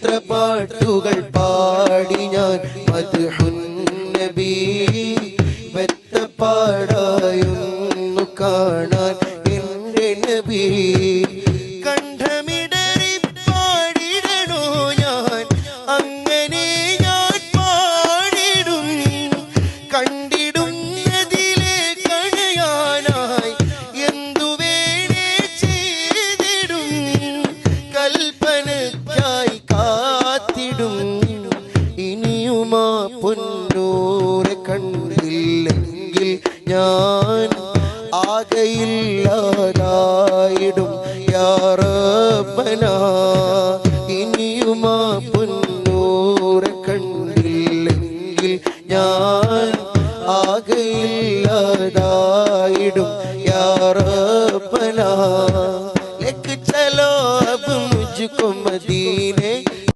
എത്ര പാട്ടുകൾ പാടി ഞാൻ മദ്ഹുൻ നബി വെത്തപ്പാടായൊന്നു കാണാൻ എൻ്റെ നബി കണ്ഠമിടറി പാടിടണോ ഞാൻ അങ്ങനെ ഞാൻ പാടിടും കണ്ടിടുന്നതിലെ കണയാനായി എന്തു വേണേ ചെയ്തിടും കൽപ്പനയ്ക്കായി കാത്തിടും ഇനിയുമാ പൊന്നൂരെ കണ്ടില്ലെങ്കിൽ ഞാൻ ആകയില്ലാതായിടും യാ റബ്ബനാ ഇനിയുമാ പൊന്നൂരെ കണ്ടില്ലെങ്കിൽ ഞാൻ